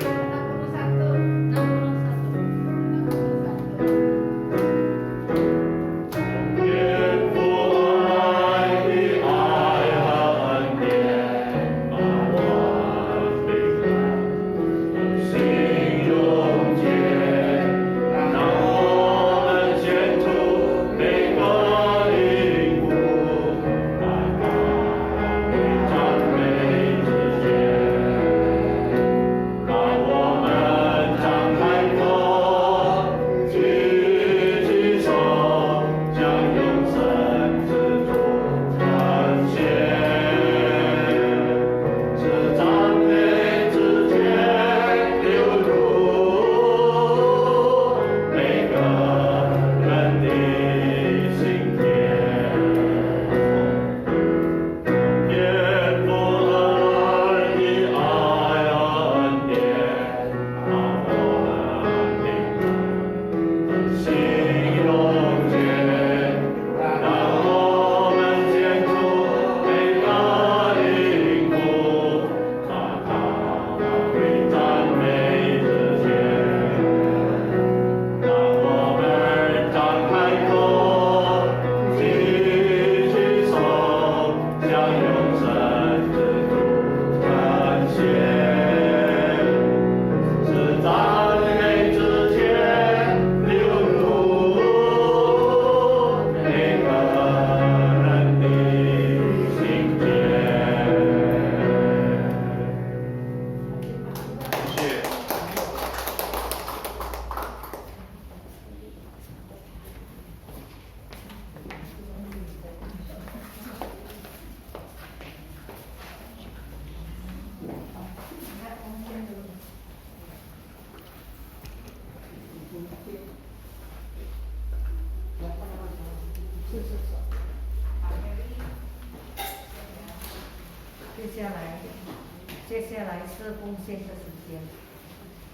接下来是奉献的时间，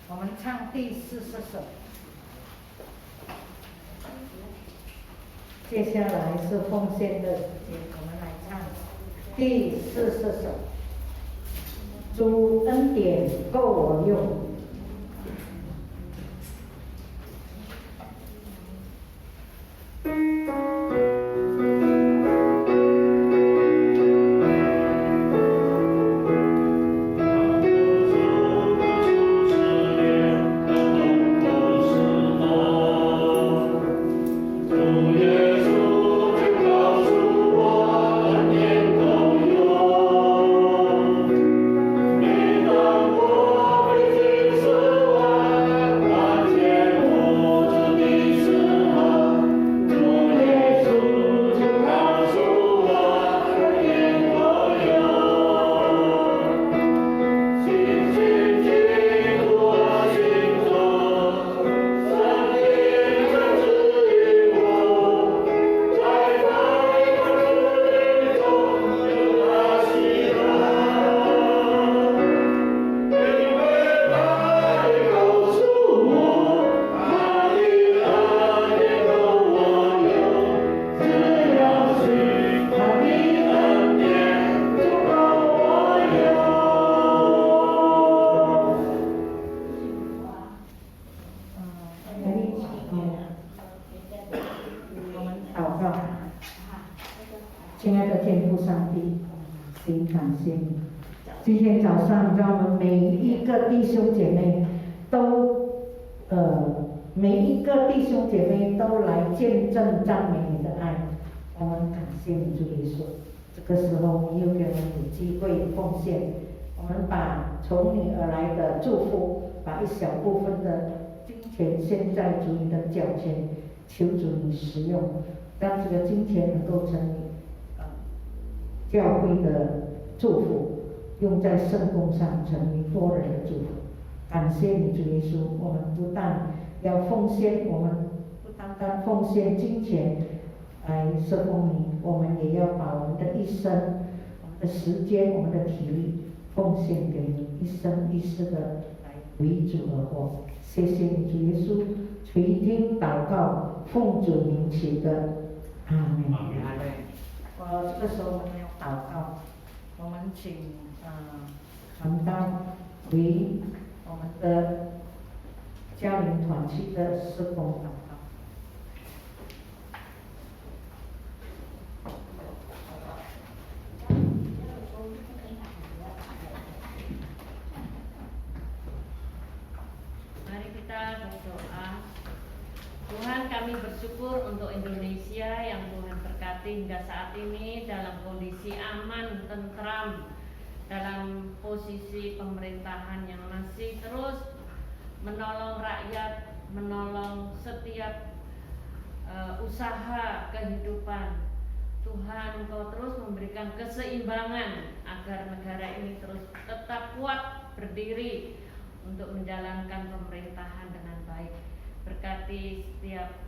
我们唱第40首。接下来是奉献的时间，我们来唱第40首。主恩典够我用。亲爱的天父上帝，心感谢你。今天早上，让我们每一个弟兄姐妹都来见证赞美你的爱。我们感谢你，主耶稣。这个时候，我们又给我们有机会奉献，我们把从你而来的祝福，把一小部分的金钱献在主你的脚前，求主你使用，让这个金钱能够成为教会的祝福，用在圣工上，成为多人的祝福。感谢你，主耶稣，我们不但要奉献，我们不单单奉献金钱来侍奉你，我们也要把我们的一生、我们的时间、我们的体力奉献给你，一生一世的来为主而活。谢谢你，主耶稣，垂听祷告，奉主名祈的，阿门。这个时候我们要祷告，我们请传道为我们的家庭团契的事工祷告。Mari kita berdoa. Tuhan, kami bersyukur untuk Indonesia yang Tuhan berkati hingga saat ini dalam kondisi aman, tentram, dalam posisi pemerintahan yang masih terus menolong rakyat, menolong setiap usaha kehidupan. Tuhan, Engkau terus memberikan keseimbangan agar negara ini terus tetap kuat berdiri untuk menjalankan pemerintahan dengan baik. Berkati setiap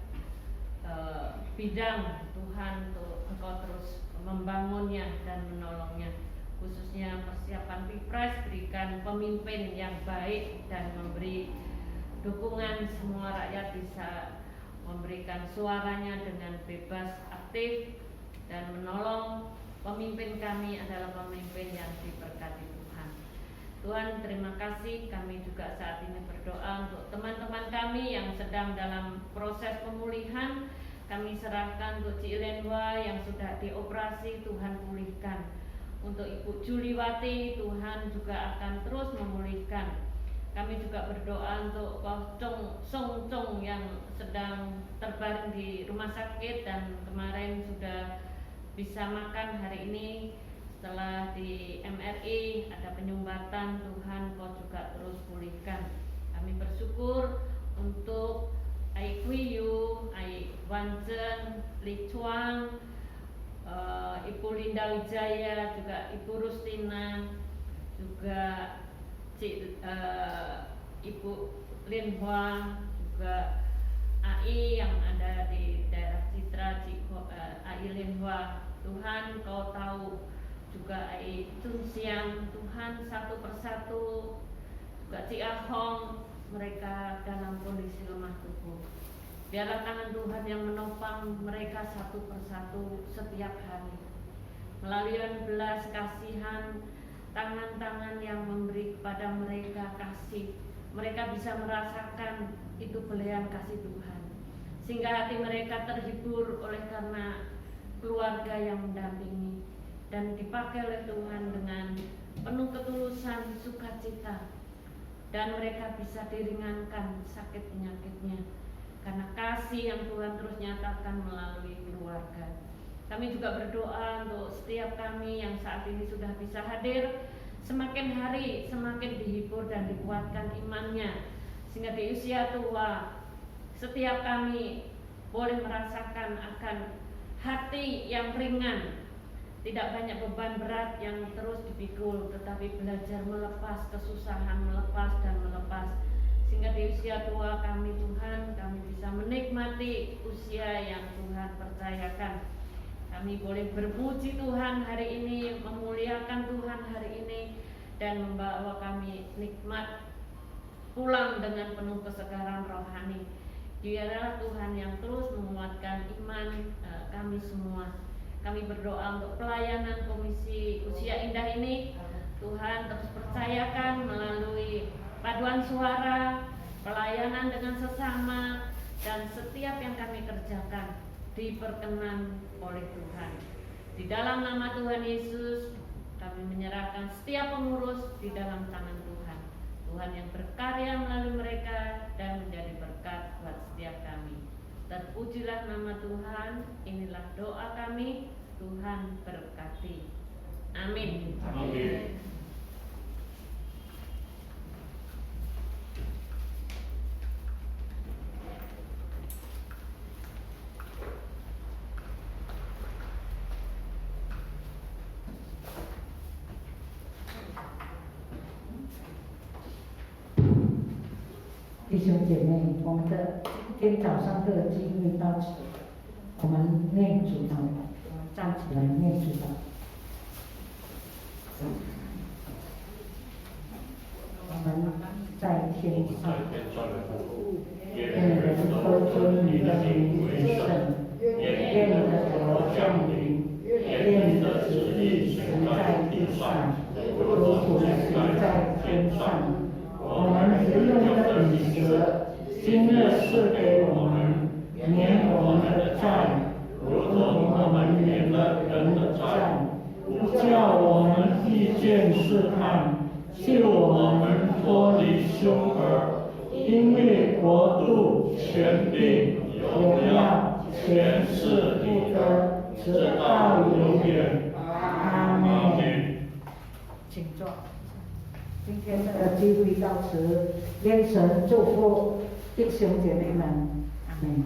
bidang Tuhan, untuk Engkau terus membangunnya dan menolongnya. Khususnya persiapan Pilpres, berikan pemimpin yang baik dan memberi dukungan semua rakyat bisa memberikan suaranya dengan bebas, aktif, dan menolong pemimpin kami adalah pemimpin yang diberkati Tuhan. Tuhan, terima kasih. Kami juga saat ini berdoa untuk teman-teman kami yang sedang dalam proses pemulihan. Kami serahkan untuk Cik Lenwa yang sudah dioperasi, Tuhan pulihkan. Untuk Ibu Juliwati, Tuhan juga akan terus memulihkan. Kami juga berdoa untuk Song Chong yang sedang terbaring di rumah sakit dan kemarin sudah bisa makan hari ini. Setelah di MRI ada penyumbatan, Tuhan Kau juga terus pulihkan. Kami bersyukur untuk Ai Kui Yu, Ai Wan Chen, Li Chuang, Ibu Linda Wijaya, juga Ibu Rustina, juga Ibu Lin Hua, juga AI yang ada di daerah Citra, AI Lin Hua. Tuhan Kau tahu, juga AI Chun Siang, Tuhan satu persatu, juga Cik Ahong, mereka dalam kondisi lemah tubuh. Biarlah tangan Tuhan yang menopang mereka satu persatu setiap hari. Melalui belas kasihan, tangan-tangan yang memberi kepada mereka kasih, mereka bisa merasakan itu belian kasih Tuhan. Sehingga hati mereka terhibur oleh karena keluarga yang mendampingi dan dipakai oleh Tuhan dengan penuh ketulusan, sukacita, dan mereka bisa diringankan sakit penyakitnya karena kasih yang Tuhan terus nyatakan melalui keluarga. Kami juga berdoa untuk setiap kami yang saat ini sudah bisa hadir, semakin hari semakin dihibur dan dikuatkan imannya, sehingga di usia tua setiap kami boleh merasakan akan hati yang ringan, tidak banyak beban berat yang terus dipikul, tetapi belajar melepas kesusahan, melepas dan melepas, sehingga di usia tua kami Tuhan, kami bisa menikmati usia yang Tuhan percayakan. Kami boleh berpuji Tuhan hari ini, memuliakan Tuhan hari ini, dan membawa kami nikmat pulang dengan penuh kesegaran rohani. Biarlah Tuhan yang terus menguatkan iman kami semua. Kami berdoa untuk pelayanan Komisi Usia Indah ini, Tuhan terus percayakan melalui paduan suara, pelayanan dengan sesama, dan setiap yang kami kerjakan diperkenan oleh Tuhan. Di dalam nama Tuhan Yesus, kami menyerahkan setiap pengurus di dalam tangan Tuhan. Tuhan yang berkarya melalui mereka dan menjadi berkat buat setiap kami. Terpujilah nama Tuhan, inilah doa kami, Tuhan berkati. Amin. Amin. 弟兄姐妹，我们的今天早上的机会到此，我们念主祷，站起来念主祷。我们在天上，愿人都尊你的名为圣，愿你的国降临，愿你的旨意行在地上，如同行在天上。我们日用的饮食，今日赐给我们，免我们的债，如同我们免了人的债，不叫我们遇见试探，救我们脱离凶恶。因为国度、权柄、荣耀，全是你的，直到永远。阿门。请坐。今天的聚会到此，愿神祝福弟兄姐妹们，阿门。